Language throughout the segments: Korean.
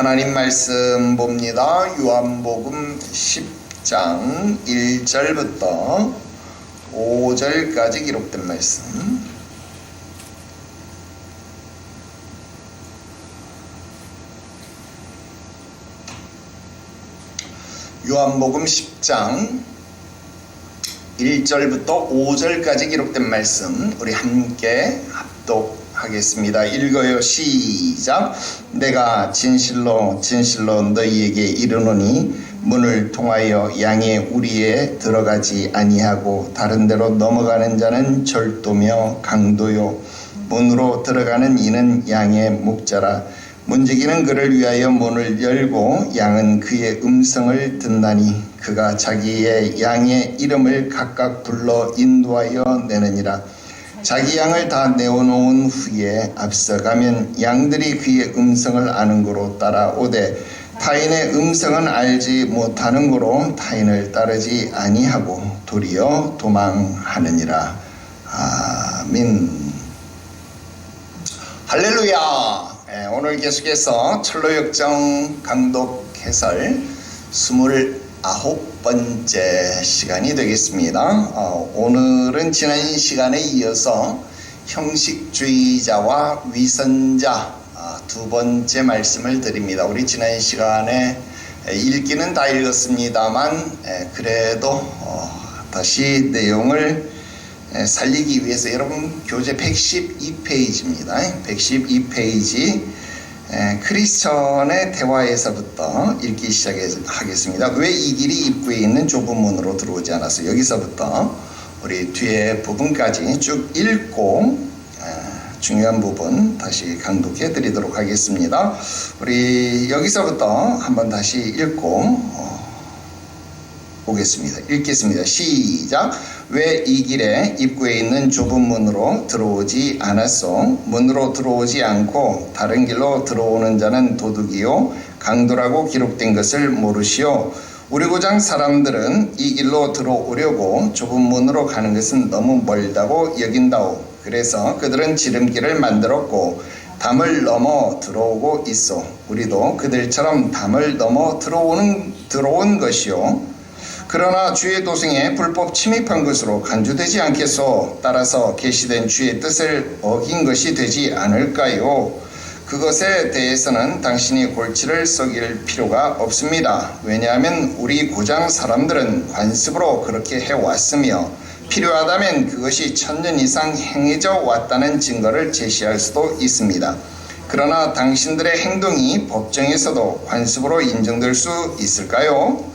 하나님 말씀 봅니다. 요한복음 10장 1절부터 5절까지 기록된 말씀. 요한복음 10장 1절부터 5절까지 기록된 말씀 우리 함께 합독하겠습니다. 읽어요. 시작. 내가 진실로 너희에게 이르노니 문을 통하여 양의 우리에 들어가지 아니하고 다른 데로 넘어가는 자는 절도며 강도요 문으로 들어가는 이는 양의 목자라. 문지기는 그를 위하여 문을 열고 양은 그의 음성을 듣나니 그가 자기의 양의 이름을 각각 불러 인도하여 내느니라. 자기 양을 다 내어놓은 후에 앞서가면 양들이 그의 음성을 아는 고로 따라오되 타인의 음성은 알지 못하는 고로 타인을 따르지 아니하고 도리어 도망하느니라. 아멘. 할렐루야. 오늘 계속해서 철로역정 강독 해설 29번째 시간이 되겠습니다. 오늘은 지난 시간에 이어서 형식주의자와 위선자 두 번째 말씀을 드립니다. 우리 지난 시간에 읽기는 다 읽었습니다만 그래도 다시 내용을 살리기 위해서 여러분 교재 112페이지입니다. 112페이지 크리스천의 대화에서부터 읽기 시작하겠습니다. 왜 이 길이 입구에 있는 좁은 문으로 들어오지 않았어? 여기서부터 우리 뒤에 부분까지 쭉 읽고 중요한 부분 다시 강독해 드리도록 하겠습니다. 우리 여기서부터 한번 다시 읽고 보겠습니다. 읽겠습니다. 시작. 왜 이 길에 입구에 있는 좁은 문으로 들어오지 않았소? 문으로 들어오지 않고 다른 길로 들어오는 자는 도둑이요 강도라고 기록된 것을 모르시오. 우리 고장 사람들은 이 길로 들어오려고 좁은 문으로 가는 것은 너무 멀다고 여긴다오. 그래서 그들은 지름길을 만들었고 담을 넘어 들어오고 있어. 우리도 그들처럼 담을 넘어 들어온 것이요. 그러나 주의 도성에 불법 침입한 것으로 간주되지 않겠소. 따라서 계시된 주의 뜻을 어긴 것이 되지 않을까요? 그것에 대해서는 당신이 골치를 썩일 필요가 없습니다. 왜냐하면 우리 고장 사람들은 관습으로 그렇게 해왔으며 필요하다면 그것이 1000년 이상 행해져 왔다는 증거를 제시할 수도 있습니다. 그러나 당신들의 행동이 법정에서도 관습으로 인정될 수 있을까요?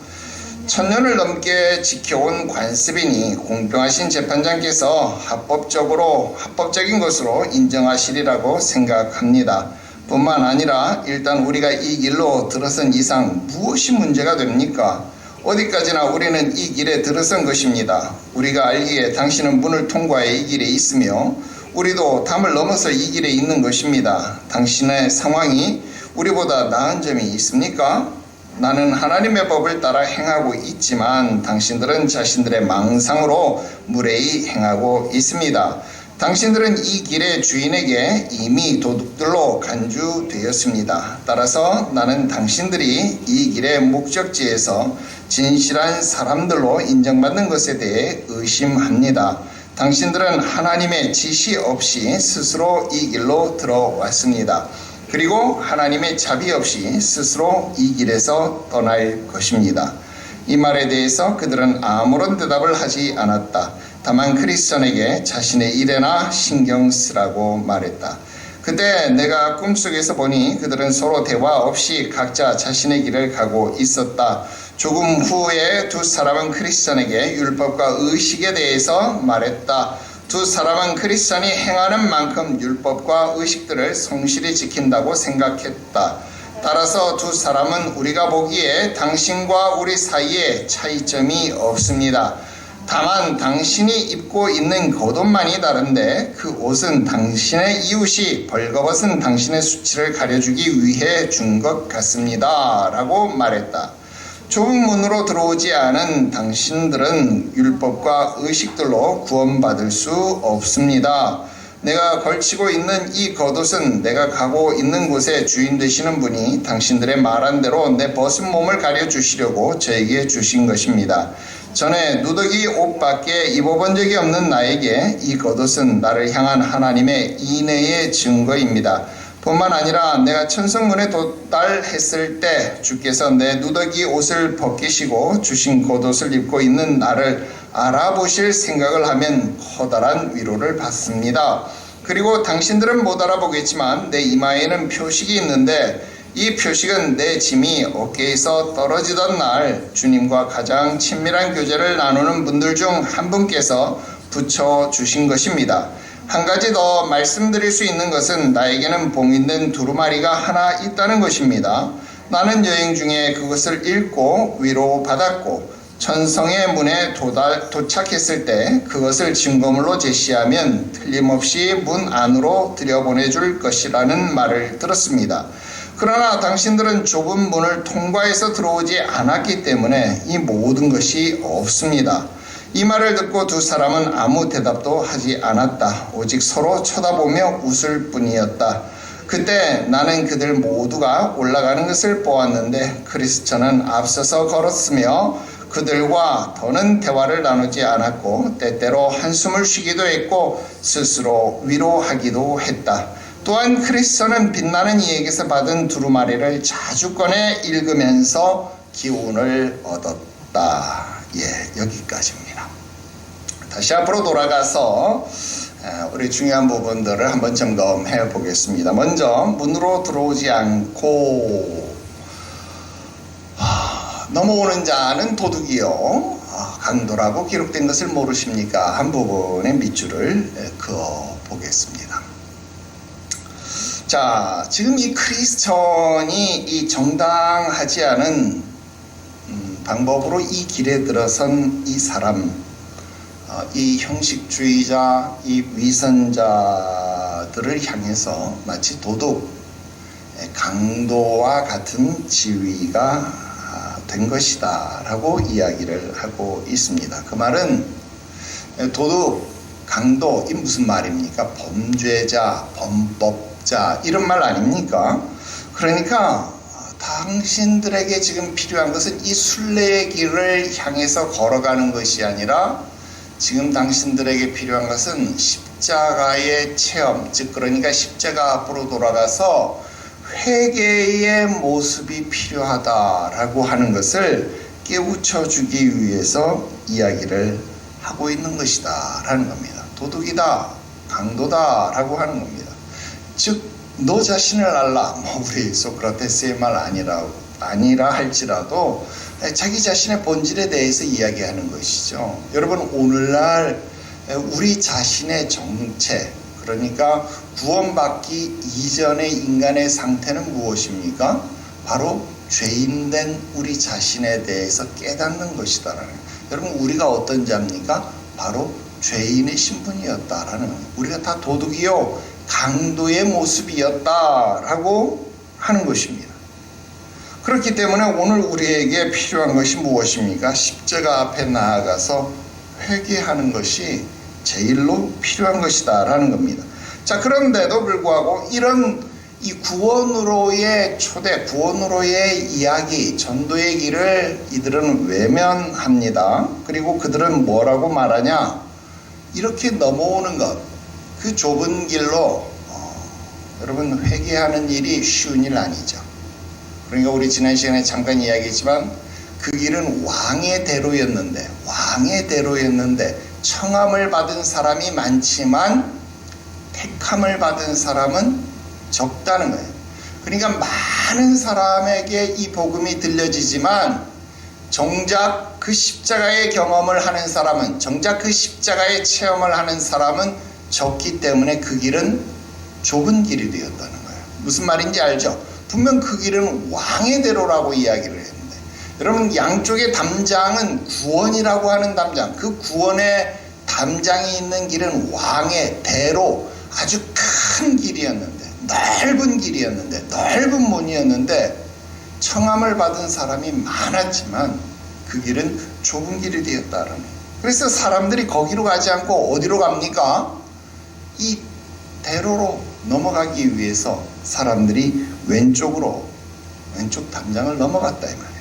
1000년을 넘게 지켜온 관습이니 공평하신 재판장께서 합법적인 것으로 인정하시리라고 생각합니다. 뿐만 아니라 일단 우리가 이 길로 들어선 이상 무엇이 문제가 됩니까? 어디까지나 우리는 이 길에 들어선 것입니다. 우리가 알기에 당신은 문을 통과해 이 길에 있으며 우리도 담을 넘어서 이 길에 있는 것입니다. 당신의 상황이 우리보다 나은 점이 있습니까? 나는 하나님의 법을 따라 행하고 있지만 당신들은 자신들의 망상으로 무례히 행하고 있습니다. 당신들은 이 길의 주인에게 이미 도둑들로 간주되었습니다. 따라서 나는 당신들이 이 길의 목적지에서 진실한 사람들로 인정받는 것에 대해 의심합니다. 당신들은 하나님의 지시 없이 스스로 이 길로 들어왔습니다. 그리고 하나님의 자비 없이 스스로 이 길에서 떠날 것입니다. 이 말에 대해서 그들은 아무런 대답을 하지 않았다. 다만 크리스천에게 자신의 일에나 신경 쓰라고 말했다. 그때 내가 꿈속에서 보니 그들은 서로 대화 없이 각자 자신의 길을 가고 있었다. 조금 후에 두 사람은 크리스천에게 율법과 의식에 대해서 말했다. 두 사람은 크리스천이 행하는 만큼 율법과 의식들을 성실히 지킨다고 생각했다. 따라서 두 사람은 우리가 보기에 당신과 우리 사이에 차이점이 없습니다. 다만 당신이 입고 있는 겉옷만이 다른데 그 옷은 당신의 이웃이 벌거벗은 당신의 수치를 가려주기 위해 준 것 같습니다. 라고 말했다. 좁은 문으로 들어오지 않은 당신들은 율법과 의식들로 구원받을 수 없습니다. 내가 걸치고 있는 이 겉옷은 내가 가고 있는 곳에 주인 되시는 분이 당신들의 말한 대로 내 벗은 몸을 가려주시려고 저에게 주신 것입니다. 전에 누더기 옷밖에 입어본 적이 없는 나에게 이 겉옷은 나를 향한 하나님의 인애의 증거입니다. 뿐만 아니라 내가 천성문에 도달했을 때 주께서 내 누더기 옷을 벗기시고 주신 겉옷을 입고 있는 나를 알아보실 생각을 하면 커다란 위로를 받습니다. 그리고 당신들은 못 알아보겠지만 내 이마에는 표식이 있는데 이 표식은 내 짐이 어깨에서 떨어지던 날 주님과 가장 친밀한 교제를 나누는 분들 중 한 분께서 붙여주신 것입니다. 한 가지 더 말씀드릴 수 있는 것은 나에게는 봉인된 두루마리가 하나 있다는 것입니다. 나는 여행 중에 그것을 읽고 위로받았고 천성의 문에 도착했을 때 그것을 증거물로 제시하면 틀림없이 문 안으로 들여보내줄 것이라는 말을 들었습니다. 그러나 당신들은 좁은 문을 통과해서 들어오지 않았기 때문에 이 모든 것이 없습니다. 이 말을 듣고 두 사람은 아무 대답도 하지 않았다. 오직 서로 쳐다보며 웃을 뿐이었다. 그때 나는 그들 모두가 올라가는 것을 보았는데 크리스천은 앞서서 걸었으며 그들과 더는 대화를 나누지 않았고 때때로 한숨을 쉬기도 했고 스스로 위로하기도 했다. 또한 크리스천은 빛나는 이에게서 받은 두루마리를 자주 꺼내 읽으면서 기운을 얻었다. 여기까지입니다. 다시 앞으로 돌아가서 우리 중요한 부분들을 한번 점검해 보겠습니다. 먼저 문으로 들어오지 않고 넘어오는 자는 도둑이요 강도라고 기록된 것을 모르십니까? 한 부분의 밑줄을 그어 보겠습니다. 자, 지금 이 크리스천이 이 정당하지 않은 방법으로 이 길에 들어선 이 사람, 이 형식주의자, 이 위선자들을 향해서 마치 도둑, 강도와 같은 지위가 된 것이다 라고 이야기를 하고 있습니다. 그 말은 도둑, 강도, 이 무슨 말입니까? 범죄자, 범법자 이런 말 아닙니까? 그러니까 당신들에게 지금 필요한 것은 이 순례의 길을 향해서 걸어가는 것이 아니라 지금 당신들에게 필요한 것은 십자가의 체험, 즉 그러니까 십자가 앞으로 돌아가서 회개의 모습이 필요하다라고 하는 것을 깨우쳐 주기 위해서 이야기를 하고 있는 것이다 라는 겁니다. 도둑이다, 강도다 라고 하는 겁니다. 즉 너 자신을 알라, 우리 소크라테스의 말 아니라 할지라도 자기 자신의 본질에 대해서 이야기하는 것이죠. 여러분, 오늘날 우리 자신의 정체, 그러니까 구원받기 이전의 인간의 상태는 무엇입니까? 바로 죄인된 우리 자신에 대해서 깨닫는 것이다라는. 여러분, 우리가 어떤 자입니까? 바로 죄인의 신분이었다라는. 우리가 다 도둑이요 강도의 모습이었다라고 하는 것입니다. 그렇기 때문에 오늘 우리에게 필요한 것이 무엇입니까? 십자가 앞에 나아가서 회개하는 것이 제일로 필요한 것이다 라는 겁니다. 자, 그런데도 불구하고 이런 이 구원으로의 초대, 구원으로의 이야기, 전도의 길을 이들은 외면합니다. 그리고 그들은 뭐라고 말하냐? 이렇게 넘어오는 것, 그 좁은 길로 여러분 회개하는 일이 쉬운 일 아니죠. 그러니까 우리 지난 시간에 잠깐 이야기했지만 그 길은 왕의 대로였는데 청함을 받은 사람이 많지만 택함을 받은 사람은 적다는 거예요. 그러니까 많은 사람에게 이 복음이 들려지지만 정작 그 십자가의 경험을 하는 사람은, 정작 그 십자가의 체험을 하는 사람은 적기 때문에 그 길은 좁은 길이 되었다는 거예요. 무슨 말인지 알죠? 분명 그 길은 왕의 대로라고 이야기를 했는데, 여러분, 양쪽의 담장은 구원이라고 하는 담장, 그 구원의 담장이 있는 길은 왕의 대로, 아주 큰 길이었는데, 넓은 길이었는데, 넓은 문이었는데 청함을 받은 사람이 많았지만 그 길은 좁은 길이 되었다라는. 그래서 사람들이 거기로 가지 않고 어디로 갑니까? 이 대로로 넘어가기 위해서 사람들이 왼쪽 담장을 넘어갔다 이 말이에요.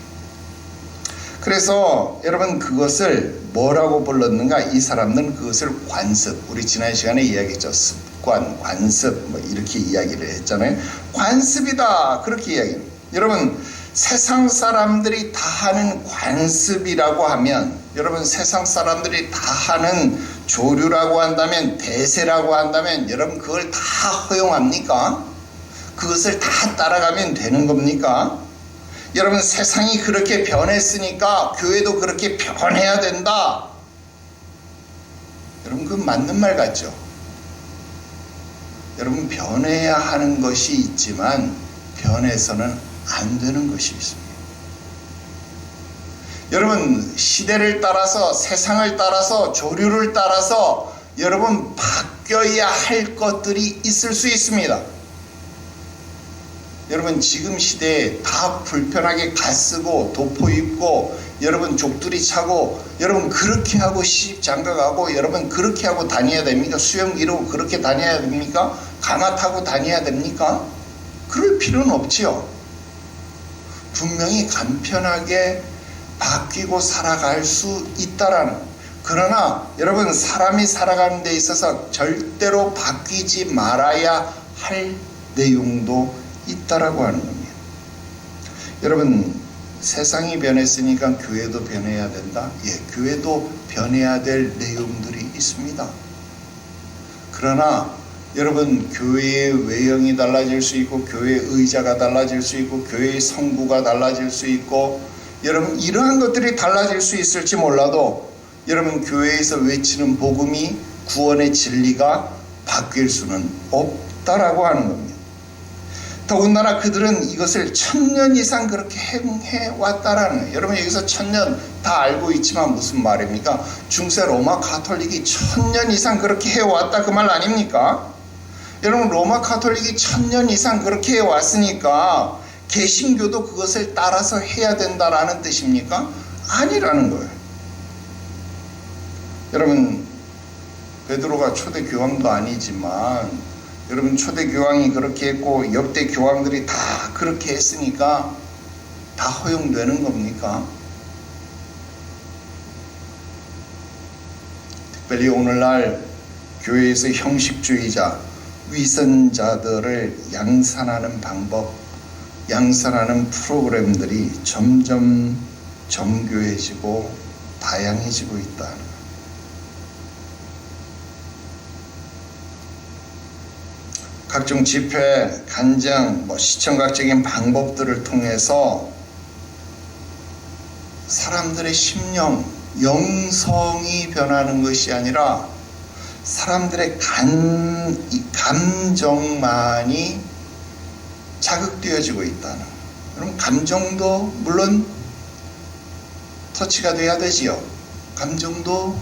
그래서 여러분 그것을 뭐라고 불렀는가? 이 사람들은 그것을 관습, 우리 지난 시간에 이야기했죠. 습관, 관습 뭐 이렇게 이야기를 했잖아요. 관습이다 그렇게 이야기합니다. 여러분 세상 사람들이 다 하는 관습이라고 하면, 여러분 세상 사람들이 다 하는 조류라고 한다면, 대세라고 한다면 여러분 그걸 다 허용합니까? 그것을 다 따라가면 되는 겁니까? 여러분 세상이 그렇게 변했으니까 교회도 그렇게 변해야 된다. 여러분 그건 맞는 말 같죠? 여러분 변해야 하는 것이 있지만 변해서는 안 되는 것이 있습니다. 여러분 시대를 따라서, 세상을 따라서, 조류를 따라서 여러분 바뀌어야 할 것들이 있을 수 있습니다. 여러분 지금 시대에 다 불편하게 갓 쓰고 도포 입고 여러분 족두리 차고 여러분 그렇게 하고 시집 장가 가고 여러분 그렇게 하고 다녀야 됩니까? 수염 기르고 그렇게 다녀야 됩니까? 가마 타고 다녀야 됩니까? 그럴 필요는 없지요. 분명히 간편하게 바뀌고 살아갈 수 있다라는, 그러나 여러분 사람이 살아가는 데 있어서 절대로 바뀌지 말아야 할 내용도 있다라고 하는 겁니다. 여러분 세상이 변했으니까 교회도 변해야 된다? 예, 교회도 변해야 될 내용들이 있습니다. 그러나 여러분 교회의 외형이 달라질 수 있고 교회의 의자가 달라질 수 있고 교회의 성구가 달라질 수 있고 여러분 이러한 것들이 달라질 수 있을지 몰라도 여러분 교회에서 외치는 복음이, 구원의 진리가 바뀔 수는 없다라고 하는 겁니다. 더군다나 그들은 이것을 1000년 이상 그렇게 행해왔다라는 거예요. 여러분 여기서 1000년 다 알고 있지만 무슨 말입니까? 중세 로마 가톨릭이 1000년 이상 그렇게 해왔다 그 말 아닙니까? 여러분 로마 가톨릭이 1000년 이상 그렇게 해왔으니까 개신교도 그것을 따라서 해야 된다라는 뜻입니까? 아니라는 거예요. 여러분 베드로가 초대 교황도 아니지만 여러분 초대 교황이 그렇게 했고 역대 교황들이 다 그렇게 했으니까 다 허용되는 겁니까? 특별히 오늘날 교회에서 형식주의자, 위선자들을 양산하는 방법, 양산하는 프로그램들이 점점 정교해지고 다양해지고 있다는 거예요. 각종 집회, 간증, 시청각적인 방법들을 통해서 사람들의 심령, 영성이 변하는 것이 아니라 사람들의 감정만이 자극되어지고 있다는 거예요. 그럼 감정도 물론 터치가 돼야 되지요. 감정도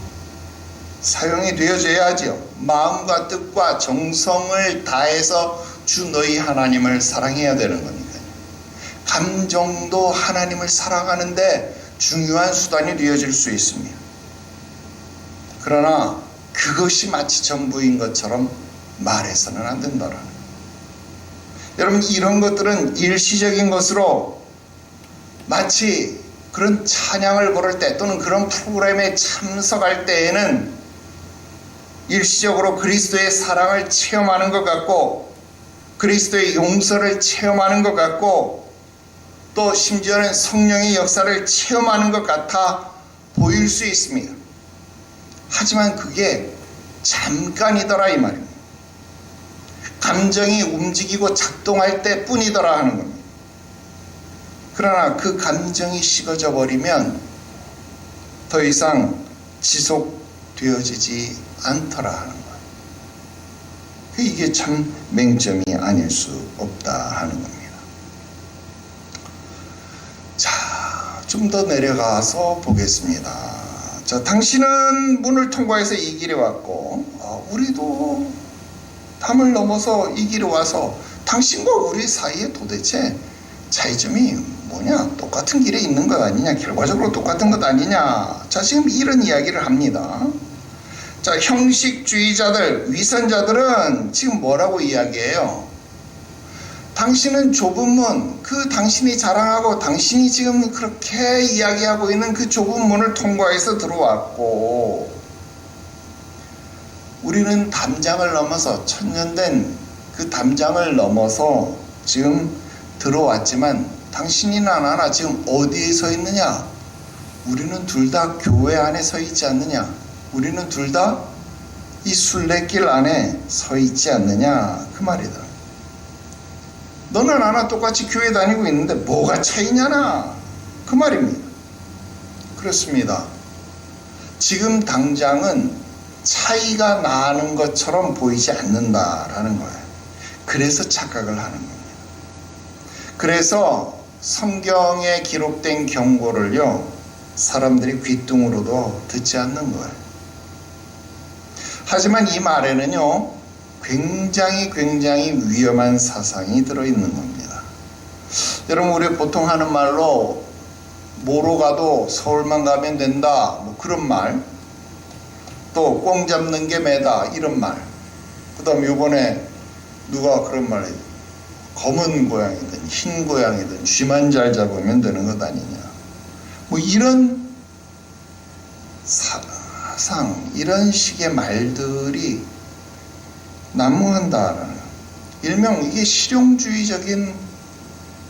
사용이 되어져야지요. 마음과 뜻과 정성을 다해서 주 너희 하나님을 사랑해야 되는 거니까요. 감정도 하나님을 사랑하는데 중요한 수단이 되어질 수 있습니다. 그러나 그것이 마치 전부인 것처럼 말해서는 안 된다는 거예요. 여러분 이런 것들은 일시적인 것으로 마치 그런 찬양을 부를 때 또는 그런 프로그램에 참석할 때에는 일시적으로 그리스도의 사랑을 체험하는 것 같고 그리스도의 용서를 체험하는 것 같고 또 심지어는 성령의 역사를 체험하는 것 같아 보일 수 있습니다. 하지만 그게 잠깐이더라 이 말입니다. 감정이 움직이고 작동할 때 뿐이더라 하는 겁니다. 그러나 그 감정이 식어져 버리면 더 이상 지속되어지지 않더라 하는 거예요. 이게 참 맹점이 아닐 수 없다 하는 겁니다. 자, 좀 더 내려가서 보겠습니다. 자, 당신은 문을 통과해서 이 길에 왔고 우리도 담을 넘어서 이 길에 와서 당신과 우리 사이에 도대체 차이점이 뭐냐? 똑같은 길에 있는 것 아니냐? 결과적으로 똑같은 것 아니냐? 자, 지금 이런 이야기를 합니다. 자, 형식주의자들, 위선자들은 지금 뭐라고 이야기해요? 당신은 좁은 문, 그 당신이 자랑하고 당신이 지금 그렇게 이야기하고 있는 그 좁은 문을 통과해서 들어왔고, 우리는 담장을 넘어서, 천년된 그 담장을 넘어서 지금 들어왔지만 당신이나 나나 지금 어디에 서 있느냐? 우리는 둘 다 교회 안에 서 있지 않느냐? 우리는 둘 다 이 순례길 안에 서 있지 않느냐? 그 말이다. 너나 나나 똑같이 교회 다니고 있는데 뭐가 차이냐나? 그 말입니다. 그렇습니다. 지금 당장은 차이가 나는 것처럼 보이지 않는다라는 거예요. 그래서 착각을 하는 겁니다. 그래서 성경에 기록된 경고를요, 사람들이 귓등으로도 듣지 않는 거예요. 하지만 이 말에는요, 굉장히 위험한 사상이 들어있는 겁니다. 여러분, 우리 보통 하는 말로 뭐로 가도 서울만 가면 된다, 뭐 그런 말, 또 꽁 잡는 게 매다, 이런 말, 그 다음 요번에 누가 그런 말 해요. 검은 고양이든 흰 고양이든 쥐만 잘 잡으면 되는 것 아니냐, 뭐 이런 사상, 이런 식의 말들이 난무한다라는, 일명 이게 실용주의적인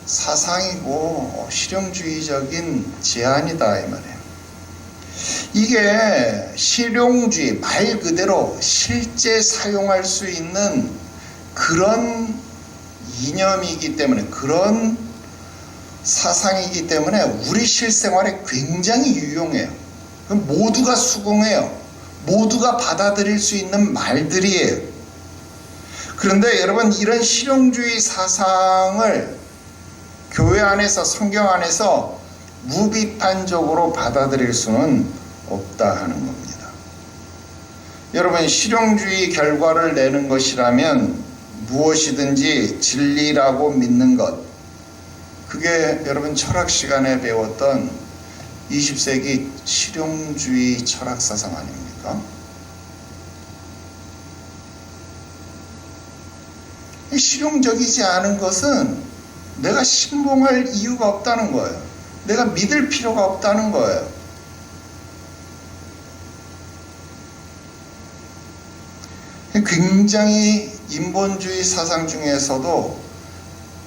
사상이고 실용주의적인 제안이다 이 말이에요. 이게 실용주의, 말 그대로 실제 사용할 수 있는 그런 이념이기 때문에, 그런 사상이기 때문에 우리 실생활에 굉장히 유용해요. 모두가 수긍해요. 모두가 받아들일 수 있는 말들이에요. 그런데 여러분, 이런 실용주의 사상을 교회 안에서, 성경 안에서 무비판적으로 받아들일 수는 없다 하는 겁니다. 여러분, 실용주의 결과를 내는 것이라면 무엇이든지 진리라고 믿는 것, 그게 여러분 철학 시간에 배웠던 20세기 실용주의 철학 사상 아닙니까? 실용적이지 않은 것은 내가 신봉할 이유가 없다는 거예요. 내가 믿을 필요가 없다는 거예요. 굉장히 인본주의 사상 중에서도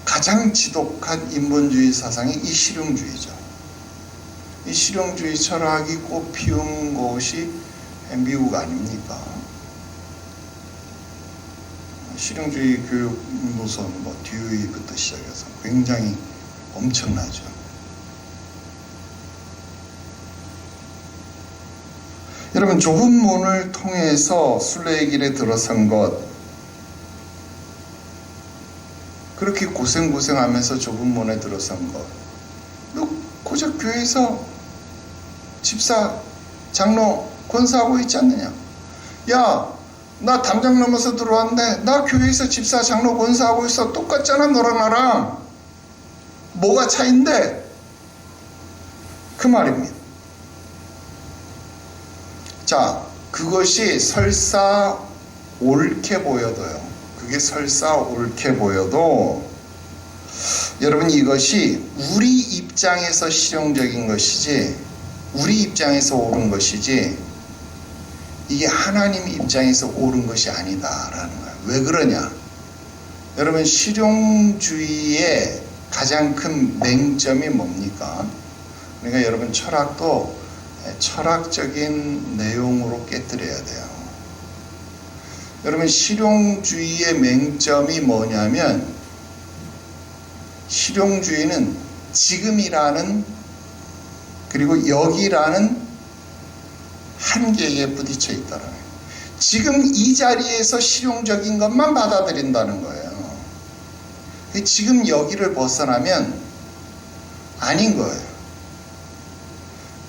가장 지독한 인본주의 사상이 이 실용주의죠. 이 실용주의 철학이 꽃 피운 곳이 미국 아닙니까? 실용주의 교육 노선, 듀이부터 시작해서 굉장히 엄청나죠. 여러분, 좁은 문을 통해서 순례의 길에 들어선 것, 그렇게 고생하면서 좁은 문에 들어선 것, 너 고작 교회에서 집사, 장로, 권사하고 있지 않느냐? 야, 나 담장 넘어서 들어왔는데 나 교회에서 집사, 장로, 권사하고 있어. 똑같잖아, 너랑 나랑. 뭐가 차이인데? 그 말입니다. 자, 그것이 설사 옳게 보여도요, 그게 설사 옳게 보여도 여러분, 이것이 우리 입장에서 실용적인 것이지, 우리 입장에서 옳은 것이지, 이게 하나님 입장에서 옳은 것이 아니다라는 거예요. 왜 그러냐? 여러분, 실용주의의 가장 큰 맹점이 뭡니까? 그러니까 여러분, 철학도 철학적인 내용으로 깨뜨려야 돼요. 여러분, 실용주의의 맹점이 뭐냐면, 실용주의는 지금이라는, 그리고 여기라는 한계에 부딪혀 있다는 거예요. 지금 이 자리에서 실용적인 것만 받아들인다는 거예요. 지금 여기를 벗어나면 아닌 거예요.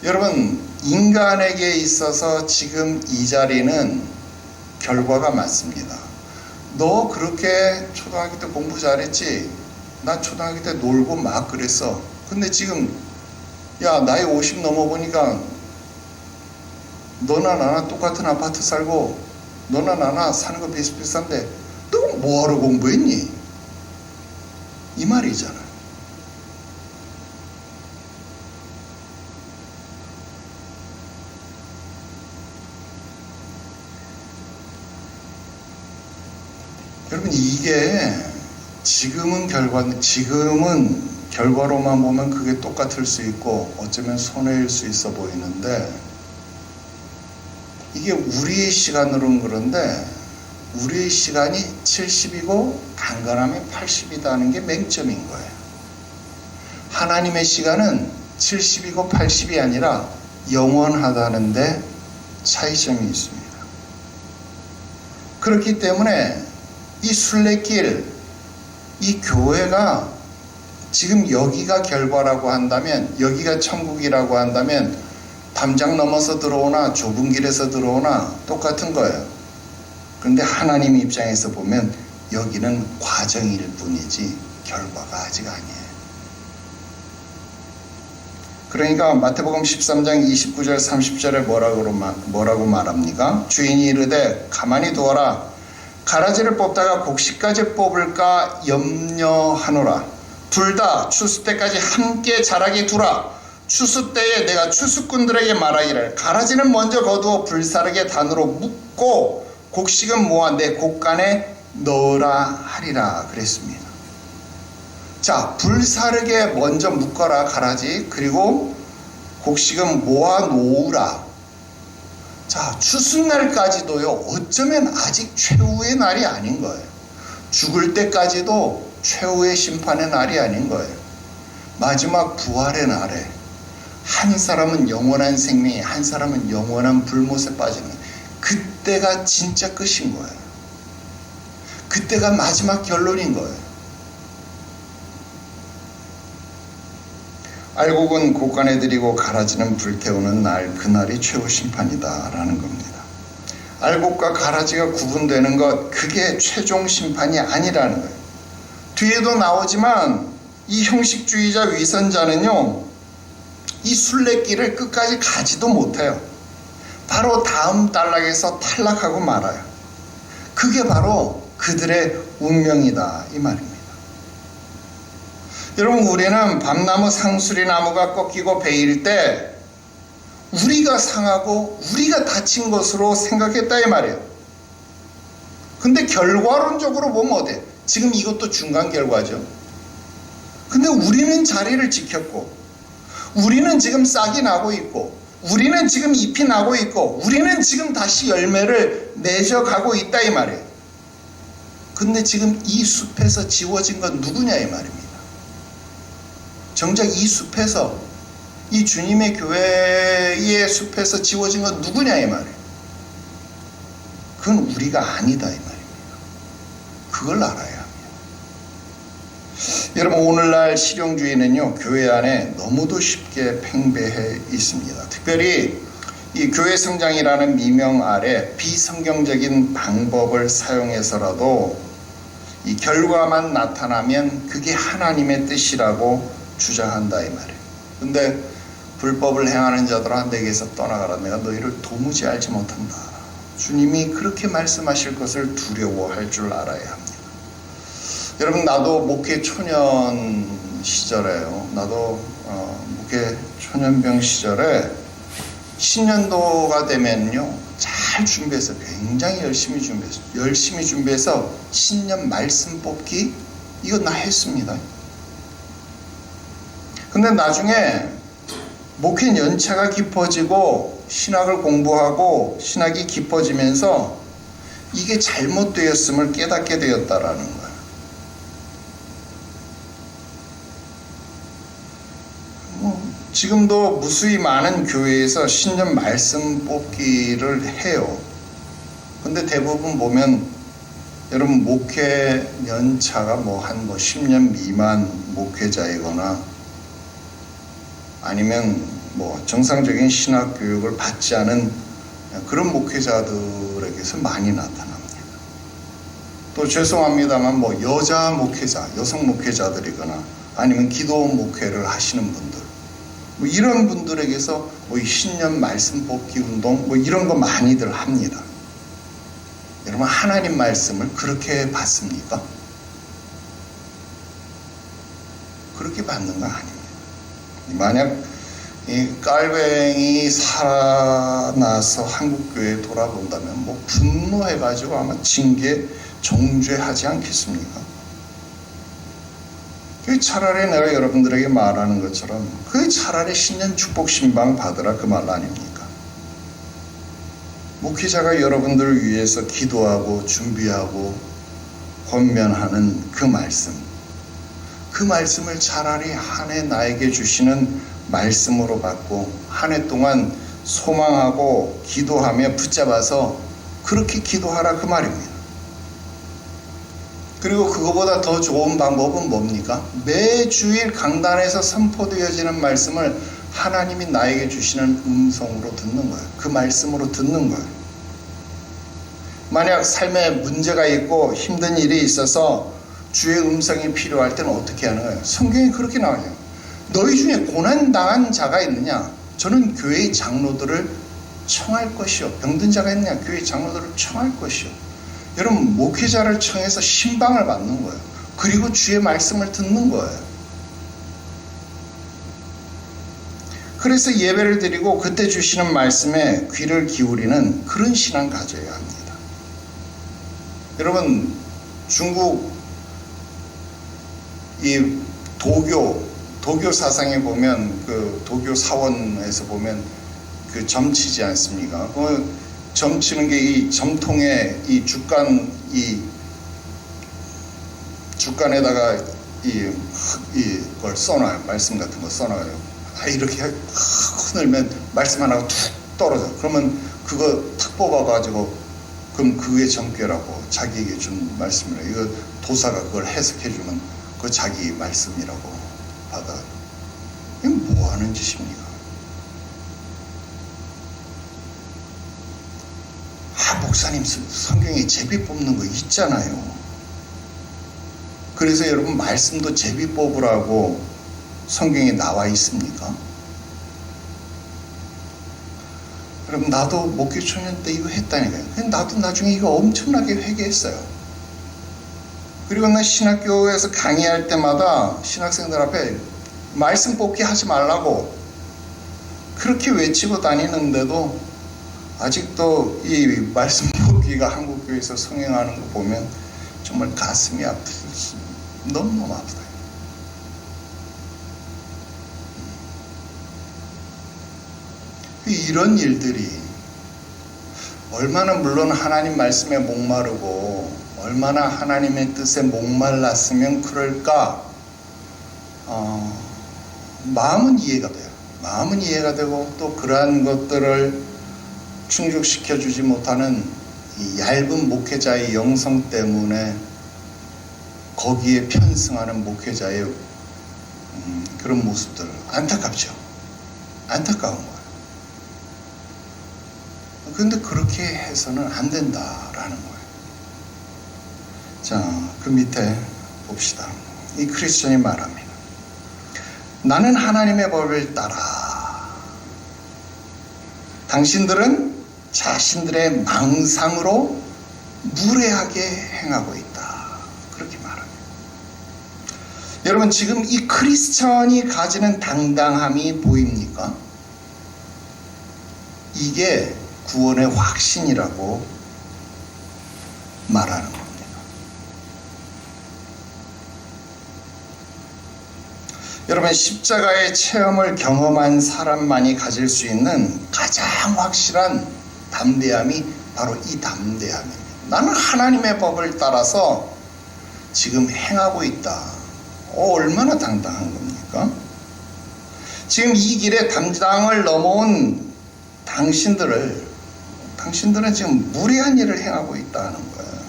여러분, 인간에게 있어서 지금 이 자리는 결과가 맞습니다. 너 그렇게 초등학교 때 공부 잘했지? 나 초등학교 때 놀고 막 그랬어. 근데 지금 야, 나이 50 넘어보니까 너나 나나 똑같은 아파트 살고 너나 나나 사는 거 비슷비슷한데 너 뭐하러 공부했니? 이 말이잖아요. 여러분, 이게 지금은 결과로만 보면 그게 똑같을 수 있고 어쩌면 손해일 수 있어 보이는데, 이게 우리의 시간으로는 그런데 우리의 시간이 70이고 간간하면 80이다는 게 맹점인 거예요. 하나님의 시간은 70이고 80이 아니라 영원하다는데 차이점이 있습니다. 그렇기 때문에 이 순례길, 이 교회가 지금 여기가 결과라고 한다면, 여기가 천국이라고 한다면 담장 넘어서 들어오나 좁은 길에서 들어오나 똑같은 거예요. 그런데 하나님 입장에서 보면 여기는 과정일 뿐이지 결과가 아직 아니에요. 그러니까 마태복음 13장 29절 30절에 뭐라고 말합니까? 주인이 이르되 가만히 두어라. 가라지를 뽑다가 곡식까지 뽑을까 염려하노라. 둘 다 추수 때까지 함께 자라게 두라. 추수 때에 내가 추수꾼들에게 말하기를 가라지는 먼저 거두어 불사르게 단으로 묶고 곡식은 모아 내 곡간에 넣으라 하리라 그랬습니다. 자, 불사르게 먼저 묶어라 가라지, 그리고 곡식은 모아 놓으라. 자, 추수날까지도요, 어쩌면 아직 최후의 날이 아닌 거예요. 죽을 때까지도 최후의 심판의 날이 아닌 거예요. 마지막 부활의 날에 한 사람은 영원한 생명이, 한 사람은 영원한 불못에 빠지는, 그때가 진짜 끝인 거예요. 그때가 마지막 결론인 거예요. 알곡은 곡간에 들이고 가라지는 불태우는 날, 그날이 최후 심판이다 라는 겁니다. 알곡과 가라지가 구분되는 것, 그게 최종 심판이 아니라는 거예요. 뒤에도 나오지만 이 형식주의자 위선자는요, 이 순례길을 끝까지 가지도 못해요. 바로 다음 단락에서 탈락하고 말아요. 그게 바로 그들의 운명이다 이 말입니다. 여러분, 우리는 밤나무 상수리 나무가 꺾이고 베일 때 우리가 상하고 우리가 다친 것으로 생각했다 이 말이에요. 근데 결과론적으로 보면 어때? 지금 이것도 중간 결과죠. 근데 우리는 자리를 지켰고, 우리는 지금 싹이 나고 있고, 우리는 지금 잎이 나고 있고, 우리는 지금 다시 열매를 맺어가고 있다 이 말이에요. 근데 지금 이 숲에서 지워진 건 누구냐 이 말입니다. 정작 이 숲에서, 이 주님의 교회의 숲에서 지워진 건 누구냐 이 말이에요. 그건 우리가 아니다 이 말입니다. 그걸 알아야 합니다. 여러분, 오늘날 실용주의는요, 교회 안에 너무도 쉽게 팽배해 있습니다. 특별히 이 교회 성장이라는 미명 아래 비성경적인 방법을 사용해서라도 이 결과만 나타나면 그게 하나님의 뜻이라고 주장한다 이 말이에요. 근데 불법을 행하는 자들아 내게서 떠나가라. 내가 너희를 도무지 알지 못한다. 주님이 그렇게 말씀하실 것을 두려워할 줄 알아야 합니다. 여러분, 나도 목회 초년 시절에요. 나도 목회 초년병 시절에 신년도가 되면요, 잘 준비해서, 굉장히 열심히 준비해서 신년 말씀 뽑기 이거 나 했습니다. 근데 나중에 목회 연차가 깊어지고 신학을 공부하고 신학이 깊어지면서 이게 잘못되었음을 깨닫게 되었다라는 거예요. 지금도 무수히 많은 교회에서 신년 말씀 뽑기를 해요. 근데 대부분 보면 여러분 목회 연차가 한 10년 미만 목회자이거나 아니면 정상적인 신학 교육을 받지 않은 그런 목회자들에게서 많이 나타납니다. 또 죄송합니다만 여자 목회자, 여성 목회자들이거나 아니면 기도 목회를 하시는 분들, 이런 분들에게서 뭐 신년 말씀 뽑기 운동 뭐 이런 거 많이들 합니다. 여러분 하나님 말씀을 그렇게 받습니까? 그렇게 받는 거 아닙니다. 만약 이 깔뱅이 살아나서 한국교회에 돌아본다면 뭐 분노해가지고 아마 징계 정죄하지 않겠습니까? 차라리 내가 여러분들에게 말하는 것처럼 그 차라리 신년 축복 신방 받으라 그 말 아닙니까? 목회자가 여러분들을 위해서 기도하고 준비하고 권면하는 그 말씀을 차라리 한 해 나에게 주시는 말씀으로 받고 한 해 동안 소망하고 기도하며 붙잡아서 그렇게 기도하라 그 말입니다. 그리고 그거보다 더 좋은 방법은 뭡니까? 매주일 강단에서 선포되어지는 말씀을 하나님이 나에게 주시는 음성으로 듣는 거예요. 그 말씀으로 듣는 거예요. 만약 삶에 문제가 있고 힘든 일이 있어서 주의 음성이 필요할 때는 어떻게 하는 거예요? 성경에 그렇게 나와요. 너희 중에 고난당한 자가 있느냐? 저는 교회의 장로들을 청할 것이요. 병든 자가 있느냐? 교회의 장로들을 청할 것이요. 여러분 목회자를 청해서 신방을 받는 거예요. 그리고 주의 말씀을 듣는 거예요. 그래서 예배를 드리고 그때 주시는 말씀에 귀를 기울이는 그런 신앙 가져야 합니다. 여러분 중국 이 도교 사상에 보면 그 도교 사원에서 보면 그 점치지 않습니까? 그 점치는 게 이 점통에 이 주간에다가 이걸 써놔요. 말씀 같은 거 써놔요. 이렇게 흔들면 말씀 하나가 툭 떨어져. 그러면 그거 탁 뽑아가지고 그럼 그게 점괘라고 자기에게 준 말씀이라. 이거 도사가 그걸 해석해주면 그 자기 말씀이라고 받아. 이게 뭐 하는 짓입니까? 목사님 성경에 제비 뽑는 거 있잖아요. 그래서 여러분 말씀도 제비 뽑으라고 성경에 나와 있습니까? 여러분 나도 목회 초년 때 이거 했다니까요. 나도 나중에 이거 엄청나게 회개했어요. 그리고 나 신학교에서 강의할 때마다 신학생들 앞에 말씀 뽑기 하지 말라고 그렇게 외치고 다니는데도 아직도 이 말씀 뽑기가 한국교회에서 성행하는 거 보면 정말 가슴이 아프습니다. 너무너무 아프다. 이런 일들이 얼마나 물론 하나님 말씀에 목마르고 얼마나 하나님의 뜻에 목말랐으면 그럴까 마음은 이해가 돼요. 마음은 이해가 되고 또 그러한 것들을 충족시켜주지 못하는 이 얇은 목회자의 영성 때문에 거기에 편승하는 목회자의 그런 모습들 안타깝죠. 안타까운 거예요. 그런데 그렇게 해서는 안 된다라는 거예요. 자, 그 밑에 봅시다. 이 크리스천이 말합니다. 나는 하나님의 법을 따라 당신들은 자신들의 망상으로 무례하게 행하고 있다. 그렇게 말합니다. 여러분 지금 이 크리스천이 가지는 당당함이 보입니까? 이게 구원의 확신이라고 말하는 겁니다. 여러분 십자가의 체험을 경험한 사람만이 가질 수 있는 가장 확실한 담대함이 바로 이 담대함입니다. 나는 하나님의 법을 따라서 지금 행하고 있다. 얼마나 당당한 겁니까? 지금 이 길에 담당을 넘어온 당신들은 지금 무례한 일을 행하고 있다는 거예요.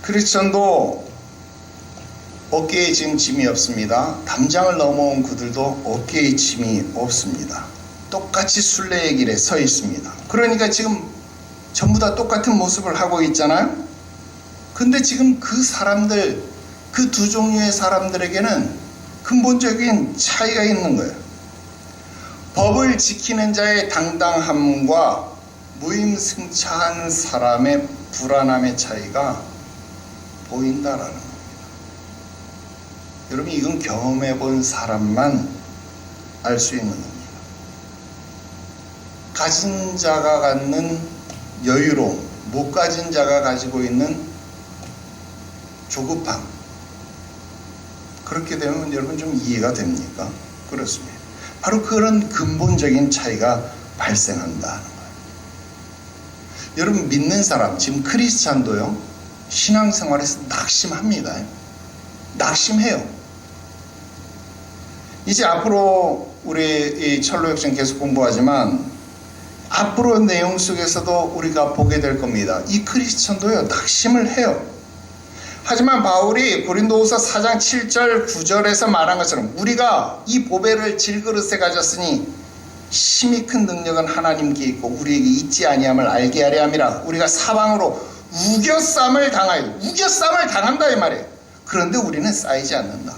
크리스천도 어깨에 지금 짐이 없습니다. 담장을 넘어온 그들도 어깨에 짐이 없습니다. 똑같이 순례의 길에 서 있습니다. 그러니까 지금 전부 다 똑같은 모습을 하고 있잖아요. 근데 지금 그 사람들, 그 두 종류의 사람들에게는 근본적인 차이가 있는 거예요. 법을 지키는 자의 당당함과 무임승차한 사람의 불안함의 차이가 보인다라는 겁니다. 여러분, 이건 경험해 본 사람만 알 수 있는 겁니다. 가진 자가 갖는 여유로움, 못 가진 자가 가지고 있는 조급함. 그렇게 되면 여러분 좀 이해가 됩니까? 그렇습니다. 바로 그런 근본적인 차이가 발생한다는 거예요. 여러분, 믿는 사람, 지금 크리스찬도요, 신앙생활에서 낙심합니다. 낙심해요. 이제 앞으로 우리 이 철로역정 계속 공부하지만 앞으로 내용 속에서도 우리가 보게 될 겁니다. 이 크리스찬도요, 낙심을 해요. 하지만 바울이 고린도후서 4장 7절 9절에서 말한 것처럼 우리가 이 보배를 질그릇에 가졌으니 심히 큰 능력은 하나님께 있고 우리에게 있지 아니함을 알게 하려 함이라. 우리가 사방으로 우겨쌈을 당한다 이 말이에요. 그런데 우리는 쌓이지 않는다.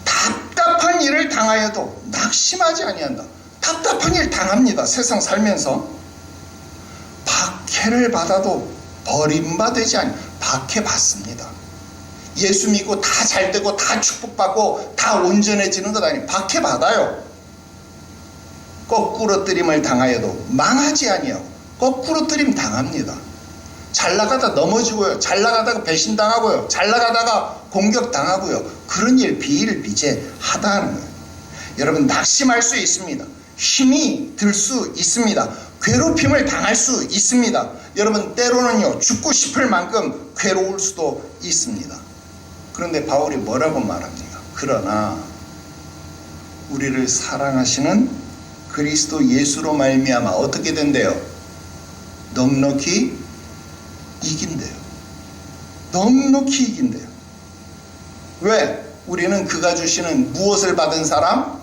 답답한 일을 당하여도 낙심하지 아니한다. 답답한 일 당합니다. 세상 살면서. 박해를 받아도 버림받지 아니, 박해받습니다. 예수 믿고 다 잘되고 다 축복받고 다 온전해지는 것 아니에요. 박해받아요. 거꾸로뜨림을 당하여도 망하지 아니하고 거꾸로뜨림 당합니다. 잘 나가다 넘어지고요. 잘 나가다가 배신당하고요. 잘 나가다가 공격당하고요. 그런 일 비일비재하다는 거예요. 여러분, 낙심할 수 있습니다. 힘이 들 수 있습니다. 괴롭힘을 당할 수 있습니다. 여러분, 때로는요, 죽고 싶을 만큼 괴로울 수도 있습니다. 그런데 바울이 뭐라고 말합니까? 그러나 우리를 사랑하시는 그리스도 예수로 말미암아 어떻게 된대요? 넉넉히 이긴대요. 넉넉히 이긴대요. 왜? 우리는 그가 주시는 무엇을 받은 사람?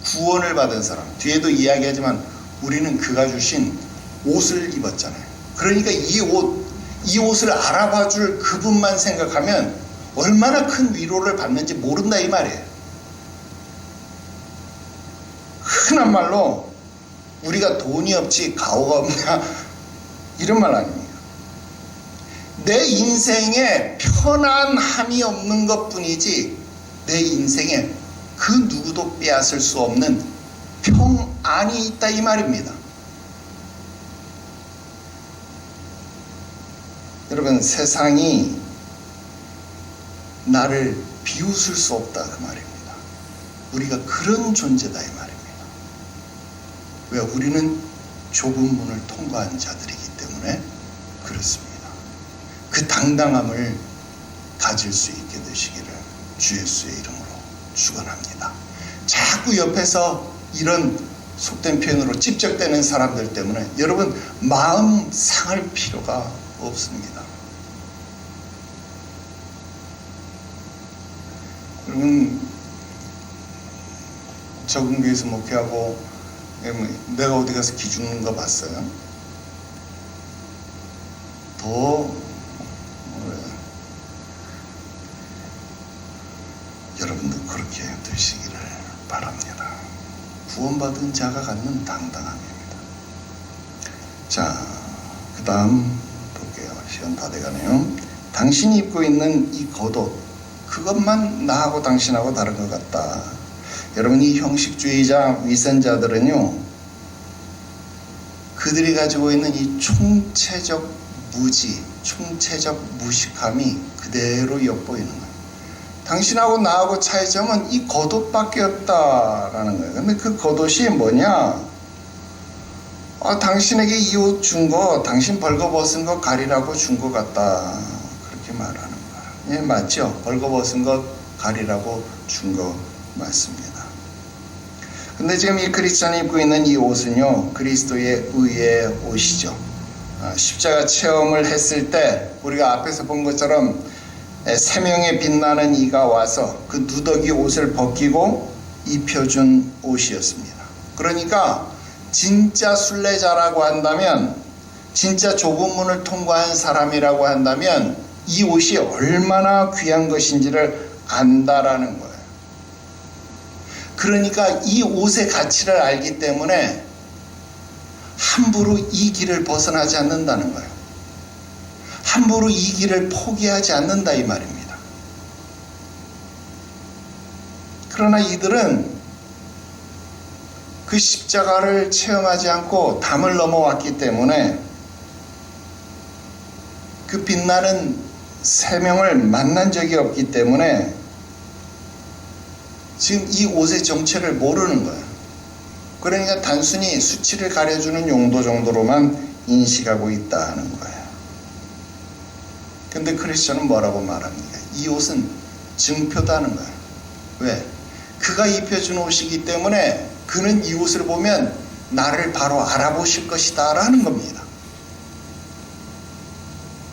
구원을 받은 사람. 뒤에도 이야기하지만 우리는 그가 주신 옷을 입었잖아요. 그러니까 이 옷을 알아봐 줄 그분만 생각하면 얼마나 큰 위로를 받는지 모른다 이 말이에요. 흔한 말로 우리가 돈이 없지 가오가 없냐 이런 말 아닙니까? 내 인생에 편안함이 없는 것뿐이지 내 인생에 그 누구도 빼앗을 수 없는 평안이 있다 이 말입니다. 여러분, 세상이 나를 비웃을 수 없다 그 말입니다. 우리가 그런 존재다 이 말입니다. 왜? 우리는 좁은 문을 통과한 자들이기 때문에 그렇습니다. 그 당당함을 가질 수 있게 되시기를 주 예수의 이름으로 축원합니다. 자꾸 옆에서 이런 속된 표현으로 찝적대는 사람들 때문에 여러분 마음 상할 필요가 없습니다. 여러분, 적응교회에서 목회하고 내가 어디 가서 기죽는 거 봤어요? 여러분도 그렇게 되시기를 바랍니다. 구원받은 자가 갖는 당당함입니다. 자, 그 다음 볼게요. 시간 다 돼가네요. 당신이 입고 있는 이 겉옷, 그것만 나하고 당신하고 다른 것 같다. 여러분, 이 형식주의자 위선자들은요, 그들이 가지고 있는 이 총체적 무지, 총체적 무식함이 그대로 엿보이는 거예요. 당신하고 나하고 차이점은 이 겉옷밖에 없다라는 거예요. 근데 그 겉옷이 뭐냐? 당신에게 이 옷 준 거, 당신 벌거벗은 거 가리라고 준 것 같다. 그렇게 말하는 거예요. 예, 맞죠? 벌거벗은 거 가리라고 준 거 맞습니다. 근데 지금 이 크리스천이 입고 있는 이 옷은요, 그리스도의 의의 옷이죠. 십자가 체험을 했을 때 우리가 앞에서 본 것처럼 세 명의 빛나는 이가 와서 그 누더기 옷을 벗기고 입혀준 옷이었습니다. 그러니까 진짜 순례자라고 한다면, 진짜 좁은 문을 통과한 사람이라고 한다면 이 옷이 얼마나 귀한 것인지를 안다라는 거예요. 그러니까 이 옷의 가치를 알기 때문에 함부로 이 길을 벗어나지 않는다는 거예요. 함부로 이 길을 포기하지 않는다 이 말입니다. 그러나 이들은 그 십자가를 체험하지 않고 담을 넘어왔기 때문에 그 빛나는 생명을 만난 적이 없기 때문에 지금 이 옷의 정체를 모르는 거예요. 그러니까 단순히 수치를 가려주는 용도 정도로만 인식하고 있다 하는 거예요. 근데 크리스천은 뭐라고 말합니까? 이 옷은 증표다는 거예요. 왜? 그가 입혀준 옷이기 때문에 그는 이 옷을 보면 나를 바로 알아보실 것이다 라는 겁니다.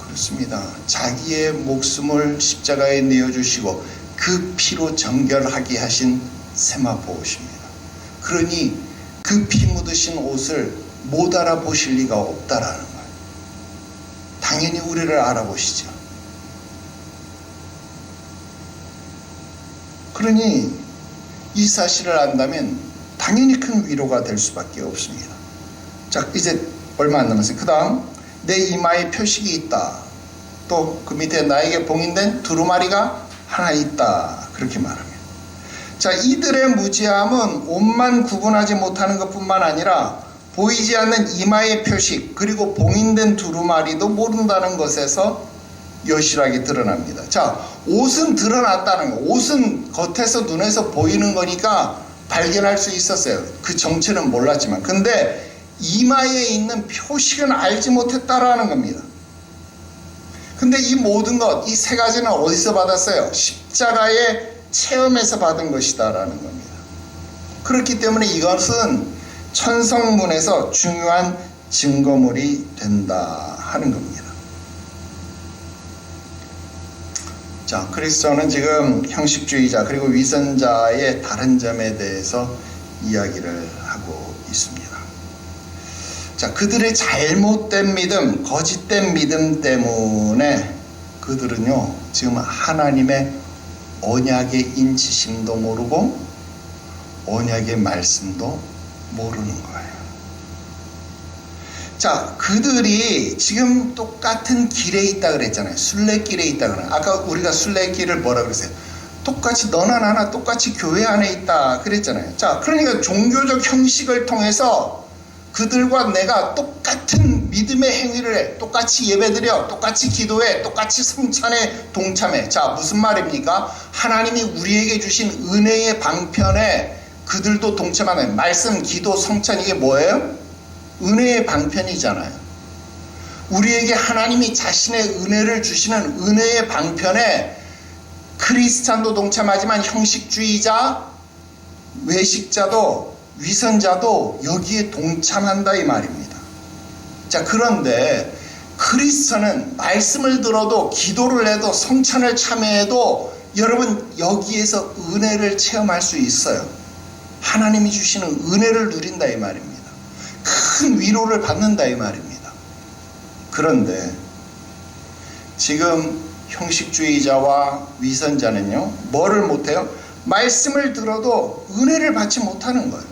그렇습니다. 자기의 목숨을 십자가에 내어주시고 그 피로 정결하게 하신 세마포 옷입니다. 그러니 그 피 묻으신 옷을 못 알아보실 리가 없다라는 거예요. 당연히 우리를 알아보시죠. 그러니 이 사실을 안다면 당연히 큰 위로가 될 수밖에 없습니다. 자, 이제 얼마 안 남았어요. 그 다음 내 이마에 표식이 있다. 또 그 밑에 나에게 봉인된 두루마리가 하나 있다. 그렇게 말합니다. 자, 이들의 무지함은 옷만 구분하지 못하는 것뿐만 아니라 보이지 않는 이마의 표식 그리고 봉인된 두루마리도 모른다는 것에서 여실하게 드러납니다. 자, 옷은 드러났다는 거. 옷은 겉에서 눈에서 보이는 거니까 발견할 수 있었어요. 그 정체는 몰랐지만. 근데 이마에 있는 표식은 알지 못했다라는 겁니다. 근데 이 모든 것, 이 세 가지는 어디서 받았어요? 십자가의 체험에서 받은 것이다라는 겁니다. 그렇기 때문에 이것은 천성문에서 중요한 증거물이 된다 하는 겁니다. 자, 크리스천은 지금 형식주의자 그리고 위선자의 다른 점에 대해서 이야기를 하고 있습니다. 자, 그들의 잘못된 믿음, 거짓된 믿음 때문에 그들은요, 지금 하나님의 언약의 인치심도 모르고 언약의 말씀도 모르는 거예요. 자, 그들이 지금 똑같은 길에 있다 그랬잖아요. 순례길에 있다 그래요. 아까 우리가 순례길을 뭐라 그랬어요? 똑같이 너나 나나 똑같이 교회 안에 있다 그랬잖아요. 자, 그러니까 종교적 형식을 통해서 그들과 내가 똑같은 믿음의 행위를 해. 똑같이 예배드려. 똑같이 기도해. 똑같이 성찬에 동참해. 자, 무슨 말입니까? 하나님이 우리에게 주신 은혜의 방편에 그들도 동참하는 말씀, 기도, 성찬 이게 뭐예요? 은혜의 방편이잖아요. 우리에게 하나님이 자신의 은혜를 주시는 은혜의 방편에 크리스찬도 동참하지만 형식주의자, 외식자도 위선자도 여기에 동참한다 이 말입니다. 자, 그런데 크리스천은 말씀을 들어도 기도를 해도 성찬을 참여해도 여러분 여기에서 은혜를 체험할 수 있어요. 하나님이 주시는 은혜를 누린다 이 말입니다. 큰 위로를 받는다 이 말입니다. 그런데 지금 형식주의자와 위선자는요, 뭐를 못해요? 말씀을 들어도 은혜를 받지 못하는 거예요.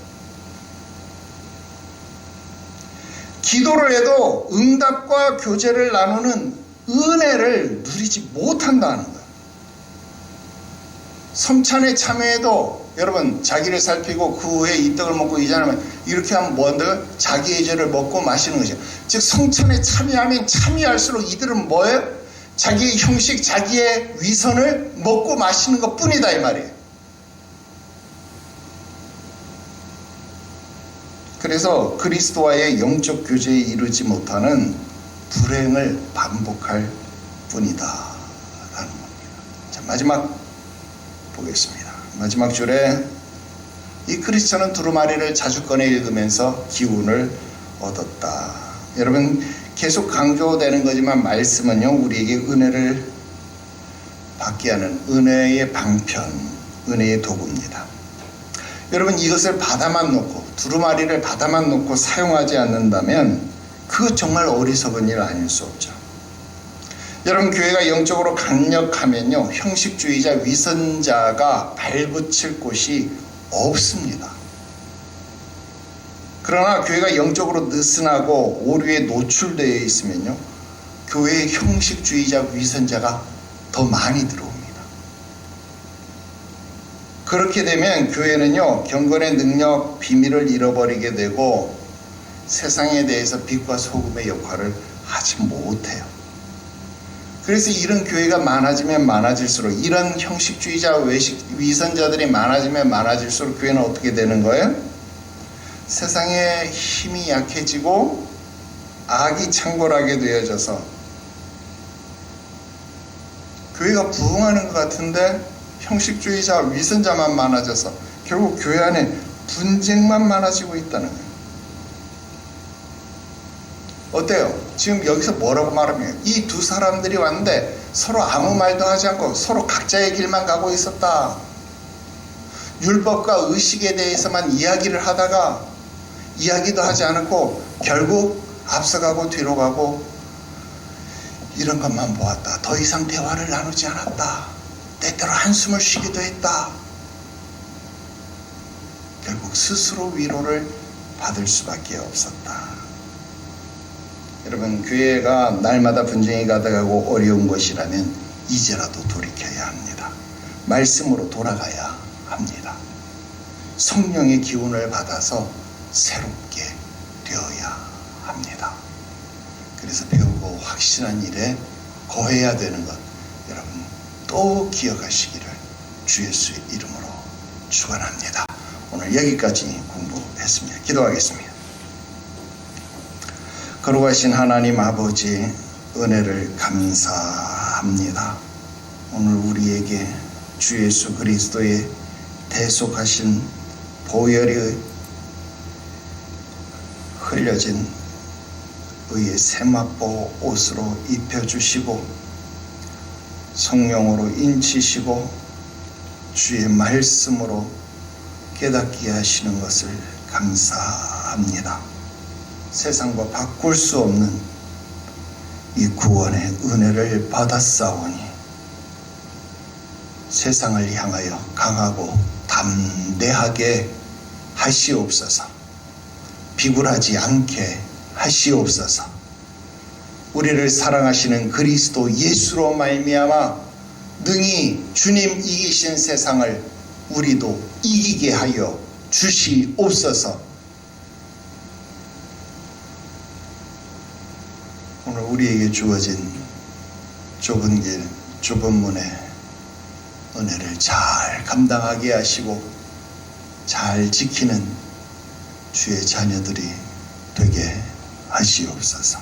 기도를 해도 응답과 교제를 나누는 은혜를 누리지 못한다는 거예요. 성찬에 참여해도 여러분 자기를 살피고 그 후에 이 떡을 먹고 이 잔을 이렇게 하면 뭔데? 자기의 죄를 먹고 마시는 거죠. 즉 성찬에 참여하면 참여할수록 이들은 뭐예요? 자기의 형식, 자기의 위선을 먹고 마시는 것 뿐이다 이 말이에요. 그래서 그리스도와의 영적 교제에 이르지 못하는 불행을 반복할 뿐이다 라는 겁니다. 자, 마지막 보겠습니다. 마지막 줄에 이 크리스천은 두루마리를 자주 꺼내 읽으면서 기운을 얻었다. 여러분 계속 강조되는 거지만 말씀은요, 우리에게 은혜를 받게 하는 은혜의 방편, 은혜의 도구입니다. 여러분 이것을 받아만 놓고 두루마리를 받아만 놓고 사용하지 않는다면 그것 정말 어리석은 일 아닐 수 없죠. 여러분 교회가 영적으로 강력하면요, 형식주의자 위선자가 발붙일 곳이 없습니다. 그러나 교회가 영적으로 느슨하고 오류에 노출되어 있으면요, 교회의 형식주의자 위선자가 더 많이 들어옵니다. 그렇게 되면 교회는요, 경건의 능력, 비밀을 잃어버리게 되고 세상에 대해서 빛과 소금의 역할을 하지 못해요. 그래서 이런 교회가 많아지면 많아질수록, 이런 형식주의자 위선자들이 많아지면 많아질수록 교회는 어떻게 되는 거예요? 세상에 힘이 약해지고 악이 창궐하게 되어져서 교회가 부흥하는 것 같은데 형식주의자 위선자만 많아져서 결국 교회 안에 분쟁만 많아지고 있다는 거예요. 어때요? 지금 여기서 뭐라고 말하면, 이 두 사람들이 왔는데 서로 아무 말도 하지 않고 서로 각자의 길만 가고 있었다. 율법과 의식에 대해서만 이야기를 하다가 이야기도 하지 않고 결국 앞서가고 뒤로 가고 이런 것만 보았다. 더 이상 대화를 나누지 않았다. 때때로 한숨을 쉬기도 했다. 결국 스스로 위로를 받을 수밖에 없었다. 여러분, 교회가 날마다 분쟁이 가득하고 어려운 것이라면 이제라도 돌이켜야 합니다. 말씀으로 돌아가야 합니다. 성령의 기운을 받아서 새롭게 되어야 합니다. 그래서 배우고 확신한 일에 거해야 되는 것, 여러분 또 기억하시기를 주 예수 이름으로 축원합니다. 오늘 여기까지 공부했습니다. 기도하겠습니다. 거룩하신 하나님 아버지, 은혜를 감사합니다. 오늘 우리에게 주 예수 그리스도의 대속하신 보혈이 흘려진 의의 세마포 옷으로 입혀주시고 성령으로 인치시고 주의 말씀으로 깨닫게 하시는 것을 감사합니다. 세상과 바꿀 수 없는 이 구원의 은혜를 받았사오니 세상을 향하여 강하고 담대하게 하시옵소서. 비굴하지 않게 하시옵소서. 우리를 사랑하시는 그리스도 예수로 말미암아 능히 주님 이기신 세상을 우리도 이기게 하여 주시옵소서. 오늘 우리에게 주어진 좁은 길, 좁은 문의 은혜를 잘 감당하게 하시고 잘 지키는 주의 자녀들이 되게 하시옵소서.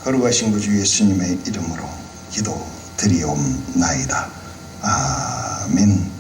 거룩하신 구주 예수님의 이름으로 기도드리옵나이다. 아멘.